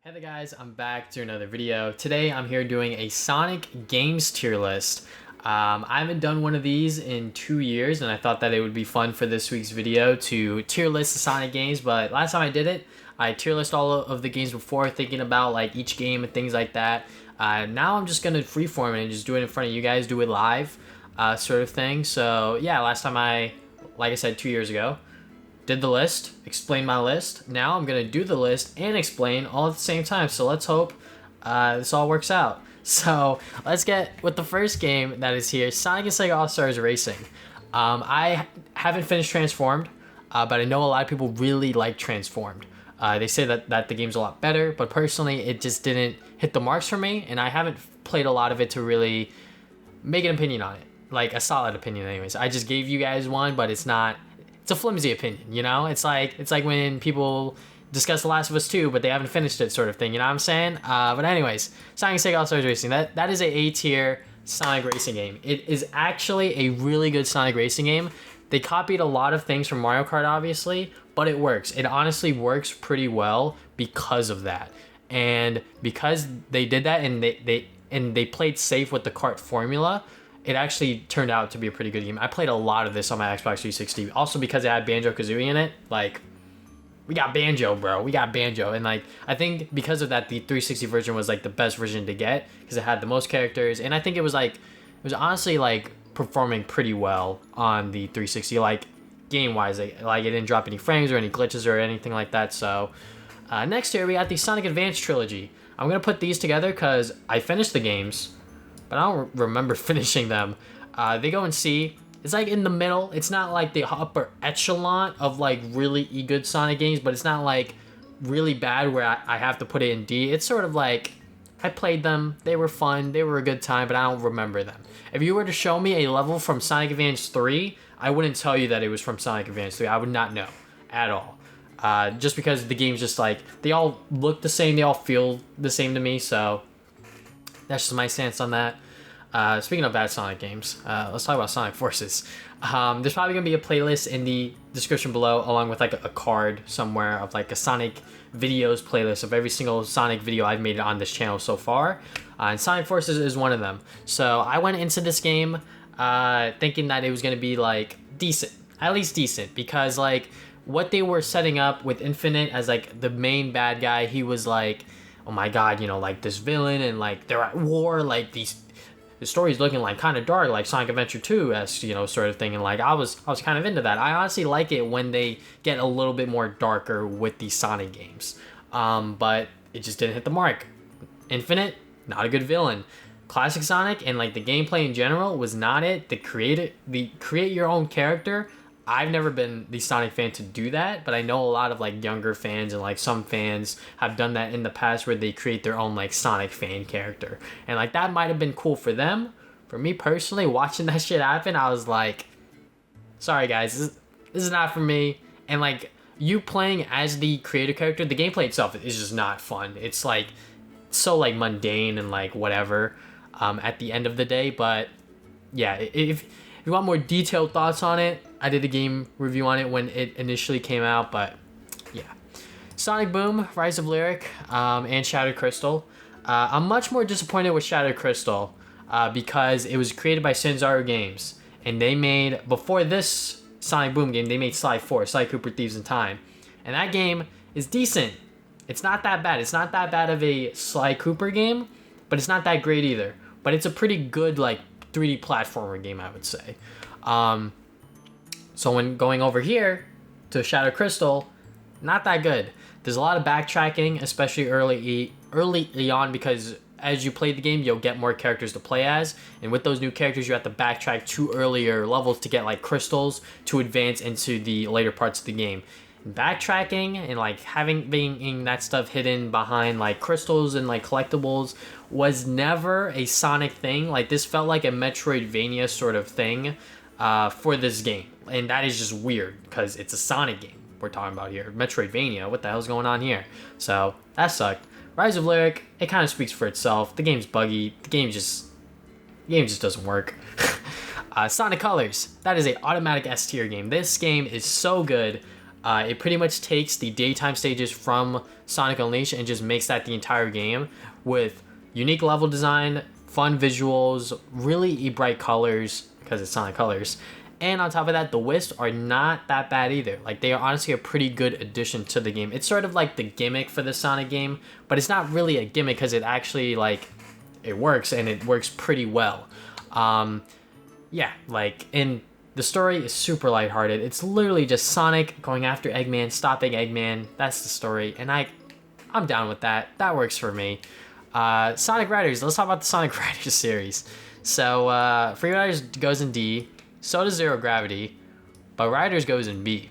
Hey there guys, I'm back to another video. Today I'm here doing a Sonic games tier list. I haven't done one of these in 2 years and I thought that it would be fun for this week's video to tier list the Sonic games, but last time I did it, I tier list all of the games before thinking about like each game and things like that. Now I'm just gonna freeform it and just do it in front of you guys, do it live sort of thing. So yeah, last time like I said 2 years ago, did the list, explained my list. Now I'm gonna do the list and explain all at the same time. So let's hope this all works out. So let's get with the first game that is here, Sonic and Sega All-Stars Racing. I haven't finished Transformed, but I know a lot of people really like Transformed. They say that the game's a lot better, but personally it just didn't hit the marks for me, and I haven't played a lot of it to really make an opinion on it. Like a solid opinion anyways. I just gave you guys one, but it's a flimsy opinion, you know? It's like when people discuss The Last of Us 2, but they haven't finished it sort of thing, you know what I'm saying? But anyways, Sonic Sega All-Stars Racing, that is a A-tier Sonic racing game. It is actually a really good Sonic racing game. They copied a lot of things from Mario Kart, obviously, but it works. It honestly works pretty well because of that. And because they did that and they played safe with the kart formula, it actually turned out to be a pretty good game. I played a lot of this on my Xbox 360. Also because it had Banjo-Kazooie in it. Like, we got Banjo, bro. We got Banjo. And, like, I think because of that, the 360 version was, like, the best version to get. Because it had the most characters. And I think it was honestly, like, performing pretty well on the 360. Like, game-wise. Like, it didn't drop any frames or any glitches or anything like that. So, next here, we got the Sonic Advance Trilogy. I'm going to put these together because I finished the games, but I don't remember finishing them. They go in C. It's like in the middle. It's not like the upper echelon of like really good Sonic games, but it's not like really bad where I have to put it in D. It's sort of like I played them. They were fun. They were a good time, but I don't remember them. If you were to show me a level from Sonic Advance 3, I wouldn't tell you that it was from Sonic Advance 3. I would not know at all. Just because the game's just like, they all look the same. They all feel the same to me, so that's just my stance on that. Speaking of bad Sonic games, let's talk about Sonic Forces. There's probably going to be a playlist in the description below, along with like a card somewhere of like a Sonic videos playlist of every single Sonic video I've made on this channel so far. And Sonic Forces is one of them. So I went into this game thinking that it was going to be like decent, at least decent, because like what they were setting up with Infinite as like the main bad guy, he was like, oh my god, you know, like this villain, and like they're at war, like the story's looking like kind of dark, like Sonic Adventure 2-esque, you know, sort of thing. And like I was kind of into that. I honestly like it when they get a little bit more darker with the Sonic games. But it just didn't hit the mark. Infinite, not a good villain. Classic Sonic and like the gameplay in general was not it. The create your own character. I've never been the Sonic fan to do that, but I know a lot of like younger fans and like some fans have done that in the past where they create their own like Sonic fan character. And like that might have been cool for them. For me personally, watching that shit happen, I was like, sorry guys, this is not for me. And like you playing as the creator character, the gameplay itself is just not fun. It's like so like mundane and like whatever at the end of the day. But yeah, if you want more detailed thoughts on it, I did a game review on it when it initially came out, but yeah. Sonic Boom, Rise of Lyric, and Shattered Crystal. I'm much more disappointed with Shattered Crystal because it was created by Sanzaru Games, and they made, before this Sonic Boom game, they made Sly 4, Sly Cooper Thieves in Time. And that game is decent. It's not that bad. It's not that bad of a Sly Cooper game, but it's not that great either. But it's a pretty good like 3D platformer game, I would say. So when going over here to Shattered Crystal, not that good. There's a lot of backtracking, especially early on, because as you play the game, you'll get more characters to play as. And with those new characters, you have to backtrack to earlier levels to get like crystals to advance into the later parts of the game. Backtracking and like being that stuff hidden behind like crystals and like collectibles was never a Sonic thing. Like this felt like a Metroidvania sort of thing for this game, and that is just weird because it's a Sonic game we're talking about here. Metroidvania, what the hell's going on here? So that sucked. Rise of Lyric, it kind of speaks for itself. The game's buggy. The game just doesn't work. Sonic Colors, that is a automatic S tier game. This game is so good. It pretty much takes the daytime stages from Sonic Unleashed and just makes that the entire game with unique level design, fun visuals, really bright colors because it's Sonic colors. And on top of that, the Wisps are not that bad either. Like, they are honestly a pretty good addition to the game. It's sort of like the gimmick for the Sonic game, but it's not really a gimmick because it actually, like, it works, and it works pretty well. Yeah, like, and the story is super lighthearted. It's literally just Sonic going after Eggman, stopping Eggman. That's the story, and I'm down with that. That works for me. Sonic Riders. Let's talk about the Sonic Riders series. So, Free Riders goes in D. So does Zero Gravity, but Riders goes in B.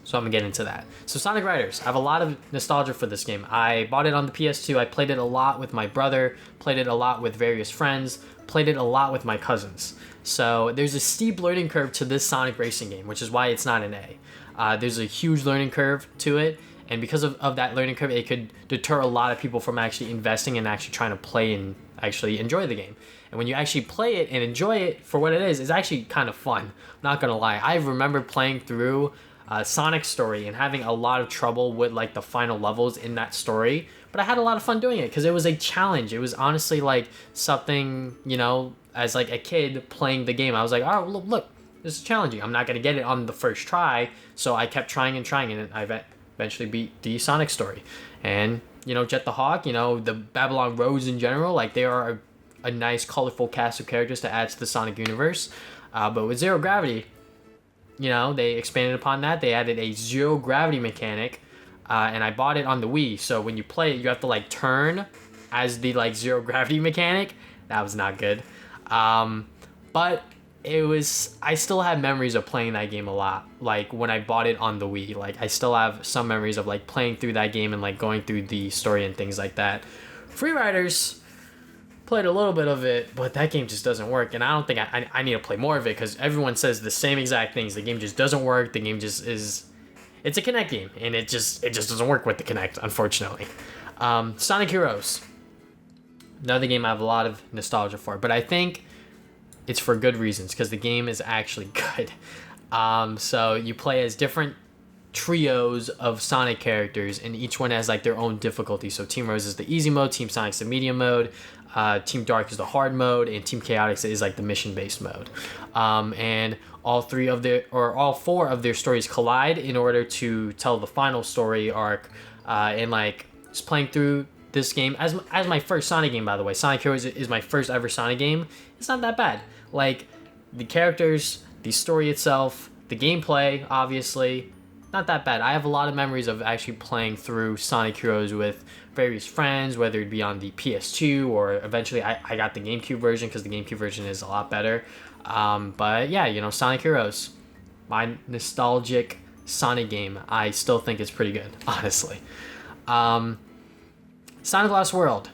So I'm gonna get into that. So Sonic Riders, I have a lot of nostalgia for this game. I bought it on the PS2. I played it a lot with my brother, played it a lot with various friends, played it a lot with my cousins. So there's a steep learning curve to this Sonic racing game, which is why it's not an A. There's a huge learning curve to it, and because of that learning curve, it could deter a lot of people from actually investing and actually trying to play and actually enjoy the game. And when you actually play it and enjoy it for what it is, it's actually kind of fun. I'm not gonna lie. I remember playing through Sonic's story and having a lot of trouble with like the final levels in that story, but I had a lot of fun doing it because it was a challenge. It was honestly like something, you know, as like a kid playing the game, I was like, oh, look, this is challenging. I'm not gonna get it on the first try, so I kept trying, and I eventually beat the Sonic story. And you know, Jet the Hawk, you know, the Babylon Roads in general, like they are a nice colorful cast of characters to add to the Sonic universe. But with Zero Gravity, you know, they expanded upon that. They added a zero gravity mechanic, and I bought it on the Wii. So when you play it, you have to like turn as the like zero gravity mechanic. That was not good. But I still have memories of playing that game a lot. Like when I bought it on the Wii, like I still have some memories of like playing through that game and like going through the story and things like that. Free Riders, played a little bit of it, but that game just doesn't work, and I don't think I need to play more of it because everyone says the same exact things. The game just doesn't work. The game just is, it's a Kinect game, and it just doesn't work with the Kinect, unfortunately. Sonic Heroes, another game I have a lot of nostalgia for, but I think it's for good reasons because the game is actually good. So you play as different trios of Sonic characters, and each one has like their own difficulty. So Team Rose is the easy mode, Team Sonic's the medium mode, Team Dark is the hard mode, and Team Chaotix is like the mission-based mode. And all four of their stories collide in order to tell the final story arc. And like just playing through this game as my first Sonic game, by the way. Sonic Heroes is my first ever Sonic game. It's not that bad. Like the characters, the story itself, the gameplay, obviously, not that bad. I have a lot of memories of actually playing through Sonic Heroes with various friends, whether it be on the PS2 or eventually I got the GameCube version because the GameCube version is a lot better. But yeah, you know, Sonic Heroes, my nostalgic Sonic game, I still think it's pretty good, honestly. Sonic Lost World,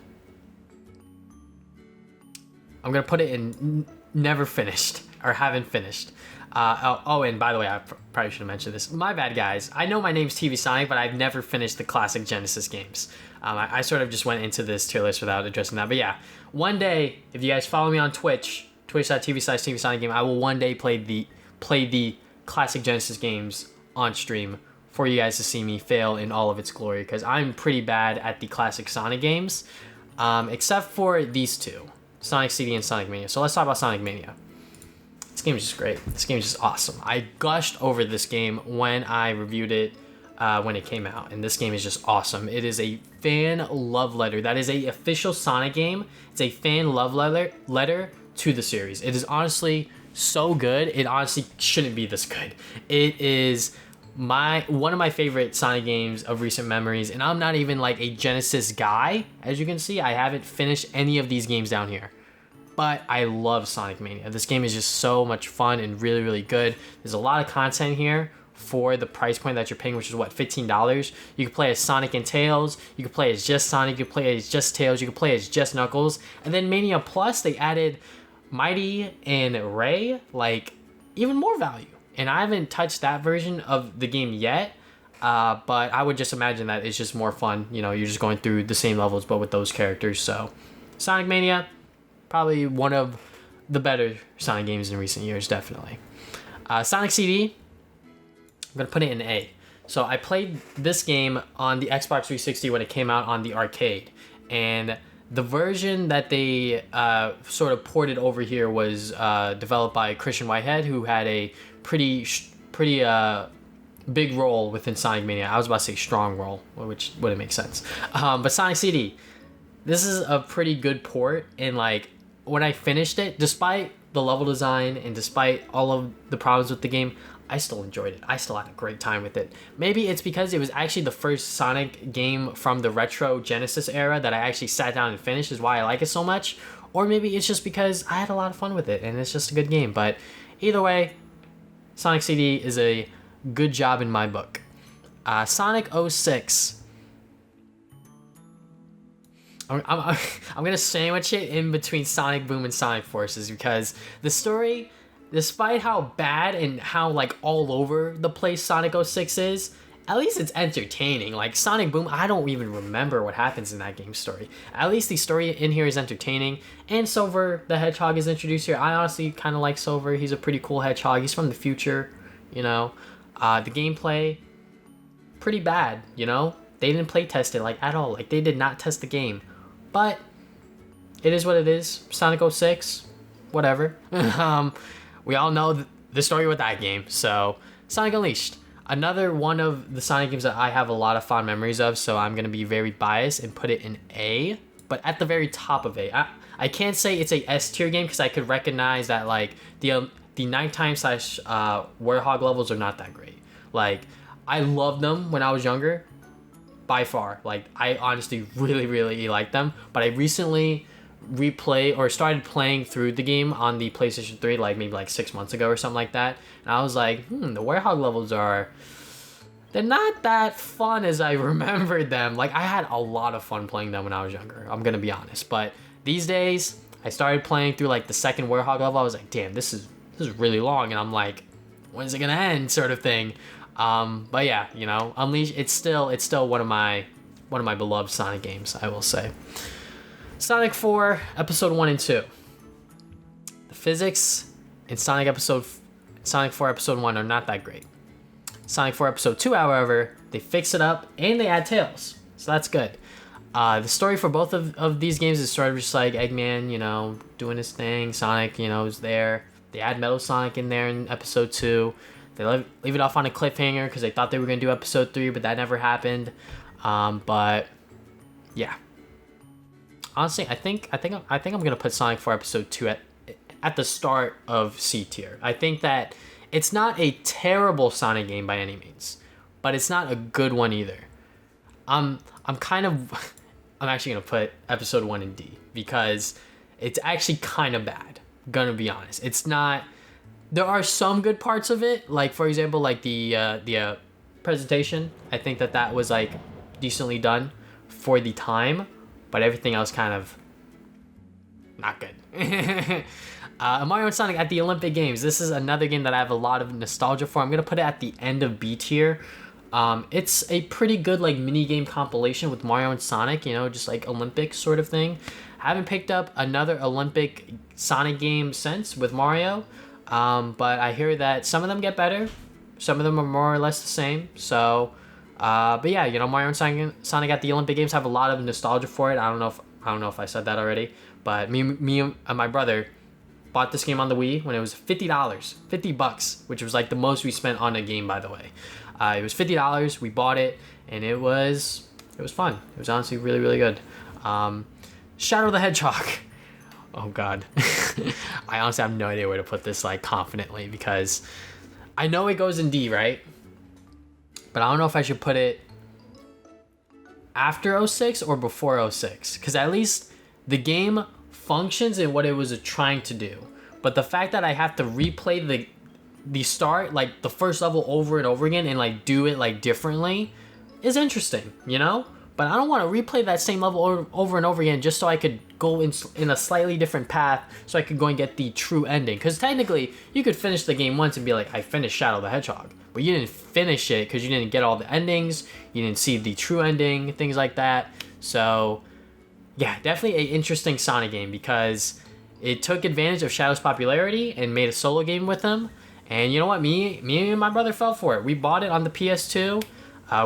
I'm going to put it in never finished or haven't finished. And by the way, I probably should have mentioned this. My bad, guys. I know my name's TV Sonic, but I've never finished the classic Genesis games. I sort of just went into this tier list without addressing that. But yeah, one day, if you guys follow me on Twitch, twitch.tv/TV Sonic Game, I will one day play the classic Genesis games on stream for you guys to see me fail in all of its glory, because I'm pretty bad at the classic Sonic games, except for these two, Sonic CD and Sonic Mania. So let's talk about Sonic Mania. This game is just great. This game is just awesome. I gushed over this game when I reviewed it when it came out, and this game is just awesome. It is a fan love letter. That is a official Sonic game. It's a fan love letter to the series. It is honestly so good. It honestly shouldn't be this good. It is one of my favorite Sonic games of recent memories, and I'm not even like a Genesis guy. As you can see, I haven't finished any of these games down here. But I love Sonic Mania. This game is just so much fun and really, really good. There's a lot of content here for the price point that you're paying, which is what, $15? You can play as Sonic and Tails. You can play as just Sonic. You can play as just Tails. You can play as just Knuckles. And then Mania Plus, they added Mighty and Ray, like even more value. And I haven't touched that version of the game yet. But I would just imagine that it's just more fun. You know, you're just going through the same levels, but with those characters. So Sonic Mania, probably one of the better Sonic games in recent years, definitely. Sonic CD, I'm gonna put it in A. So I played this game on the Xbox 360 when it came out on the arcade, and the version that they sort of ported over here was developed by Christian Whitehead, who had a pretty big role within Sonic Mania. I was about to say strong role, which wouldn't make sense. But Sonic CD, this is a pretty good port, and like when I finished it, despite the level design and despite all of the problems with the game, I still enjoyed it. I still had a great time with it. Maybe it's because it was actually the first Sonic game from the retro Genesis era that I actually sat down and finished, is why I like it so much. Or maybe it's just because I had a lot of fun with it and it's just a good game. But either way, Sonic CD is a good job in my book. Sonic 06. I'm gonna sandwich it in between Sonic Boom and Sonic Forces, because the story, despite how bad and how like all over the place Sonic 06 is, at least it's entertaining. Like Sonic Boom, I don't even remember what happens in that game story. At least the story in here is entertaining, and Silver the Hedgehog is introduced here. I honestly kind of like Silver. He's a pretty cool hedgehog. He's from the future, you know. The gameplay, pretty bad, you know. They didn't play test it like at all. Like they did not test the game, but it is what it is. Sonic 06, whatever. We all know the story with that game. So Sonic Unleashed, another one of the Sonic games that I have a lot of fond memories of, so I'm going to be very biased and put it in A, but at the very top of A. I can't say it's a S tier game because I could recognize that like the nighttime / Warthog levels are not that great. Like I loved them when I was younger, by far. Like I honestly really liked them, but I recently started playing through the game on the PlayStation 3 like maybe like 6 months ago or something like that, and I was like, the Warthog levels they're not that fun as I remembered them. Like I had a lot of fun playing them when I was younger, I'm gonna be honest, but these days I started playing through like the second Warthog level. I was like, damn, this is really long, and I'm like, when's it gonna end, sort of thing. But yeah, you know, Unleashed, it's still one of my beloved Sonic games, I will say. Sonic 4 Episode 1 and 2. The physics in Sonic 4 Episode 1 are not that great. Sonic 4 Episode 2, however, they fix it up and they add Tails, so that's good. The story for both of these games is sort of just like Eggman, you know, doing his thing. Sonic, you know, is there. They add Metal Sonic in there in Episode 2. They leave it off on a cliffhanger because they thought they were going to do Episode 3, but that never happened. But yeah. Honestly, I think I'm gonna put Sonic 4 Episode 2 at the start of C tier. I think that it's not a terrible Sonic game by any means, but it's not a good one either. I'm actually gonna put Episode 1 in D because it's actually kind of bad. Gonna be honest, it's not. There are some good parts of it, like for example, like the presentation. I think that was like decently done for the time. But everything else kind of not good. Mario and Sonic at the Olympic Games. This is another game that I have a lot of nostalgia for. I'm going to put it at the end of B tier. It's a pretty good like mini game compilation with Mario and Sonic, you know, just like Olympic sort of thing. I haven't picked up another Olympic Sonic game since with Mario, but I hear that some of them get better. Some of them are more or less the same. So... but yeah, you know, Mario and Sonic at the Olympic Games have a lot of nostalgia for it. I don't know if I said that already, but me and my brother bought this game on the Wii when it was $50, $50, which was like the most we spent on a game, by the way. It was $50. We bought it, and it was fun. It was honestly really good. Shadow the Hedgehog. Oh God, I honestly have no idea where to put this like confidently because I know it goes in D, right? But I don't know if I should put it after 06 or before 06. Because at least the game functions in what it was trying to do. But the fact that I have to replay the start, like the first level over and over again and like do it like differently is interesting, you know? But I don't want to replay that same level over and over again just so I could go in a slightly different path so I could go and get the true ending. Because technically, you could finish the game once and be like, I finished Shadow the Hedgehog. But you didn't finish it because you didn't get all the endings. You didn't see the true ending, things like that. So, yeah, definitely an interesting Sonic game because it took advantage of Shadow's popularity and made a solo game with him. And you know what? Me and my brother fell for it. We bought it on the PS2.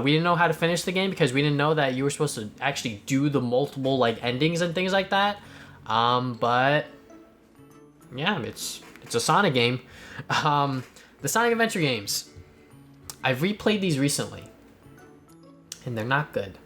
We didn't know how to finish the game because we didn't know that you were supposed to actually do the multiple like endings and things like that. But yeah, it's a Sonic game. The Sonic Adventure games. I've replayed these recently, and they're not good.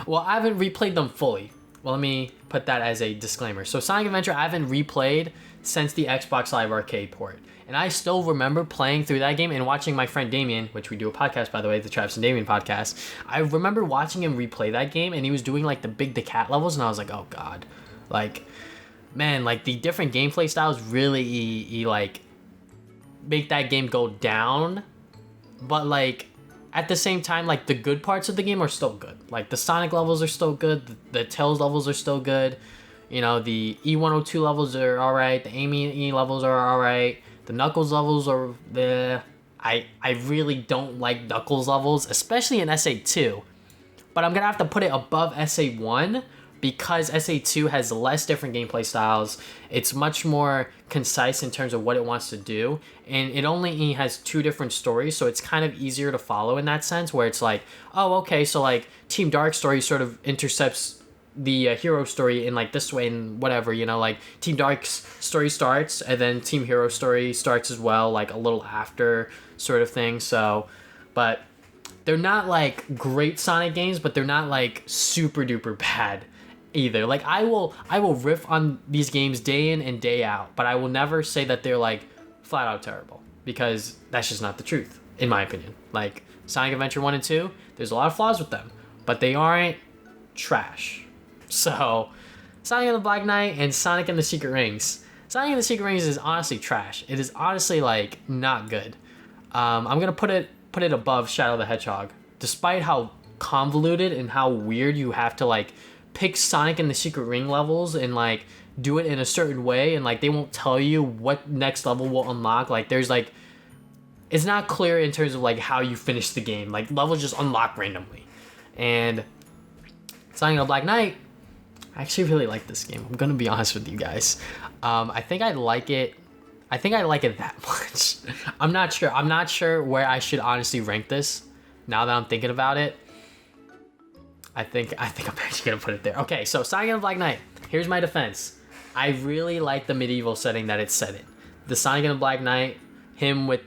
Well, I haven't replayed them fully. Well, let me put that as a disclaimer. So Sonic Adventure, I haven't replayed since the Xbox Live Arcade port. And I still remember playing through that game and watching my friend Damien, which we do a podcast, by the way, the Travis and Damien podcast. I remember watching him replay that game, and he was doing like the cat levels, and I was like, oh god. Like, man, like the different gameplay styles really like make that game go down. But like at the same time, like the good parts of the game are still good. Like the Sonic levels are still good, the Tails levels are still good. You know, the E102 levels are alright, the Amy levels are alright. The Knuckles levels are the I really don't like Knuckles levels, especially in SA2. But I'm gonna have to put it above SA1 because SA2 has less different gameplay styles. It's much more concise in terms of what it wants to do, and it only has 2 different stories, so it's kind of easier to follow in that sense. Where it's like, oh, okay, so like Team Dark story sort of intercepts the hero story in like this way and whatever, you know, like Team Dark's story starts and then Team Hero story starts as well, like a little after sort of thing. So, but they're not like great Sonic games, but they're not like super duper bad either. Like I will riff on these games day in and day out, but I will never say that they're like flat out terrible, because that's just not the truth in my opinion. Like Sonic Adventure 1 and 2, there's a lot of flaws with them, but they aren't trash. So, Sonic and the Black Knight and Sonic and the Secret Rings. Sonic and the Secret Rings is honestly trash. It is honestly like not good. I'm gonna put it above Shadow the Hedgehog, despite how convoluted and how weird you have to like pick Sonic and the Secret Ring levels and like do it in a certain way, and like they won't tell you what next level will unlock. Like there's like, it's not clear in terms of like how you finish the game. Like levels just unlock randomly, and Sonic and the Black Knight. I actually really like this game. I'm gonna be honest with you guys. I think I like it that much. I'm not sure where I should honestly rank this. Now that I'm thinking about it, I think I'm actually gonna put it there. Okay, so Sonic and the Black Knight. Here's my defense. I really like the medieval setting that it's set in. The Sonic and the Black Knight, him with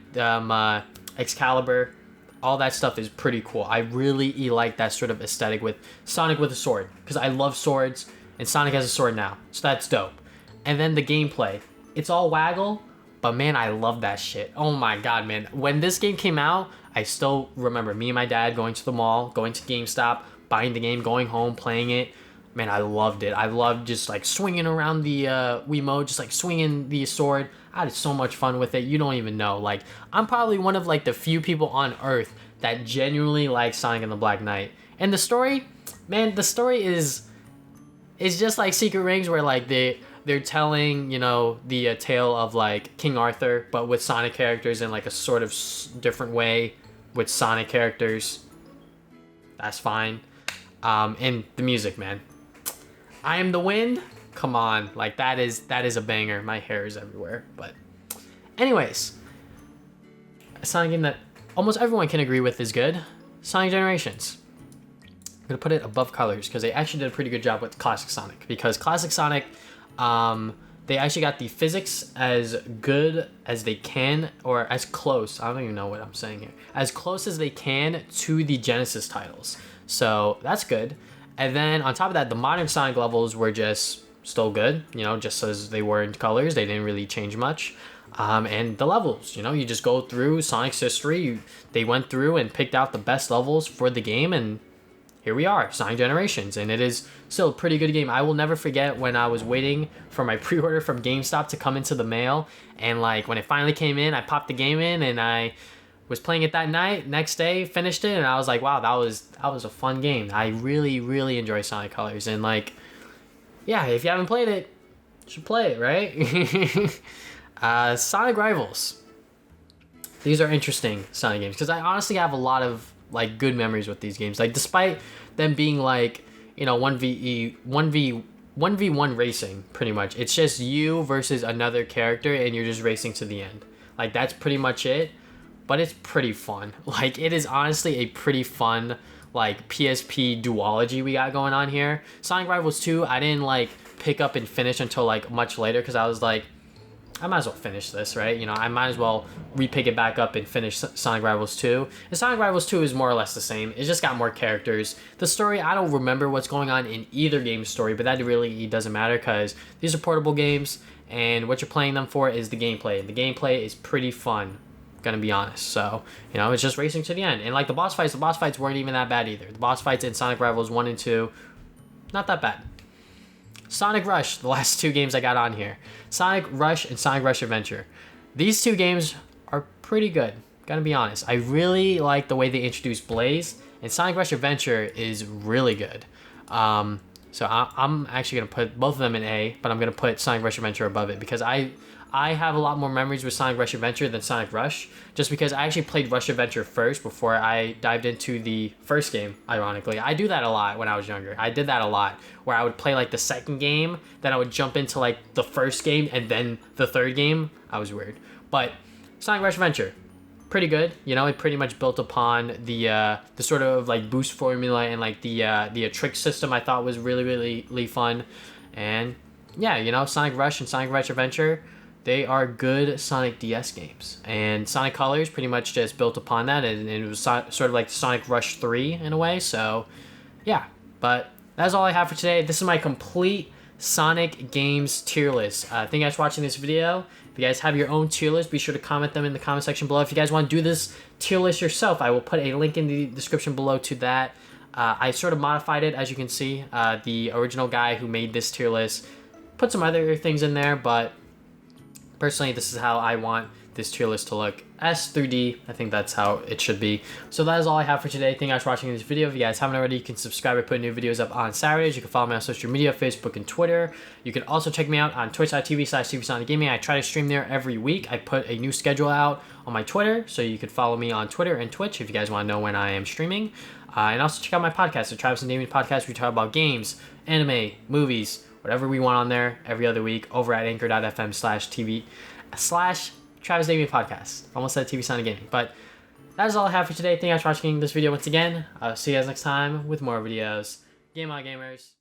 Excalibur, all that stuff is pretty cool. I really like that sort of aesthetic with Sonic with a sword, because I love swords, and Sonic has a sword now, so that's dope. And then the gameplay, it's all waggle, but man, I love that shit. Oh my god, man. When this game came out, I still remember me and my dad going to the mall, going to GameStop, buying the game, going home, playing it. Man, I loved it. I loved just like swinging around the Wiimote, just like swinging the sword. I had so much fun with it. You don't even know. Like, I'm probably one of like the few people on Earth that genuinely like Sonic and the Black Knight. And the story, man, the story is just like Secret Rings, where like they're telling, you know, the tale of like King Arthur, but with Sonic characters in like a sort of different way with Sonic characters. That's fine. And the music, man. I Am the Wind. Come on, like that is a banger. My hair is everywhere. But anyways, a Sonic game that almost everyone can agree with is good. Sonic Generations. I'm gonna put it above Colors because they actually did a pretty good job with Classic Sonic. Because Classic Sonic, they actually got the physics as good as they can, or as close. I don't even know what I'm saying here. As close as they can to the Genesis titles. So that's good. And then on top of that, the modern Sonic levels were just still good, you know, just as they were in Colors. They didn't really change much. And the levels, you know, you just go through Sonic's history. They went through and picked out the best levels for the game, and here we are, Sonic Generations, and it is still a pretty good game. I will never forget when I was waiting for my pre-order from GameStop to come into the mail, and like when it finally came in, I popped the game in, and I was playing it that night. Next day, finished it, and I was like, wow, that was a fun game. I really enjoy Sonic Colors, and like, yeah, if you haven't played it, you should play it, right? Sonic Rivals. These are interesting Sonic games because I honestly have a lot of like good memories with these games. Like despite them being like, you know, 1v1 racing pretty much. It's just you versus another character and you're just racing to the end. Like, that's pretty much it. But it's pretty fun. Like, it is honestly a pretty fun, like, PSP duology we got going on here. Sonic Rivals 2, I didn't, like, pick up and finish until, like, much later, because I was like, I might as well finish this, right? You know, I might as well re-pick it back up and finish Sonic Rivals 2. And Sonic Rivals 2 is more or less the same. It's just got more characters. The story, I don't remember what's going on in either game's story, but that really doesn't matter because these are portable games, and what you're playing them for is the gameplay. The gameplay is pretty fun, gonna be honest. So, you know, it's just racing to the end. And like the boss fights weren't even that bad either. The boss fights in Sonic Rivals 1 and 2, not that bad. Sonic Rush, the last two games I got on here. Sonic Rush and Sonic Rush Adventure. These two games are pretty good, gotta be honest. I really like the way they introduced Blaze, and Sonic Rush Adventure is really good. So I'm actually gonna put both of them in A, but I'm gonna put Sonic Rush Adventure above it because I have a lot more memories with Sonic Rush Adventure than Sonic Rush, just because I actually played Rush Adventure first before I dived into the first game, ironically. I do that a lot when I was younger. I did that a lot, where I would play like the second game, then I would jump into like the first game, and then the third game. I was weird. But Sonic Rush Adventure, pretty good. You know, it pretty much built upon the sort of like boost formula and like the trick system I thought was really fun. And yeah, you know, Sonic Rush and Sonic Rush Adventure, they are good Sonic DS games. And Sonic Colors pretty much just built upon that, and it was sort of like Sonic Rush 3 in a way. So, yeah. But that's all I have for today. This is my complete Sonic games tier list. Thank you guys for watching this video. If you guys have your own tier list, be sure to comment them in the comment section below. If you guys want to do this tier list yourself, I will put a link in the description below to that. I sort of modified it, as you can see. The original guy who made this tier list put some other things in there, but personally, this is how I want this tier list to look. S through D, I think that's how it should be. So that is all I have for today. Thank you guys for watching this video. If you guys haven't already, you can subscribe. I put new videos up on Saturdays. You can follow me on social media, Facebook and Twitter. You can also check me out on twitch.tv/tvsonicgaming. I try to stream there every week. I put a new schedule out on my Twitter, so you can follow me on Twitter and Twitch if you guys want to know when I am streaming. And also check out my podcast, the Travis and Damien podcast. We talk about games, anime, movies, whatever we want on there every other week over at anchor.fm/TV/Travis Damien podcast. Almost said TV Sonic Gaming. But that is all I have for today. Thank you guys for watching this video once again. I'll see you guys next time with more videos. Game on, gamers.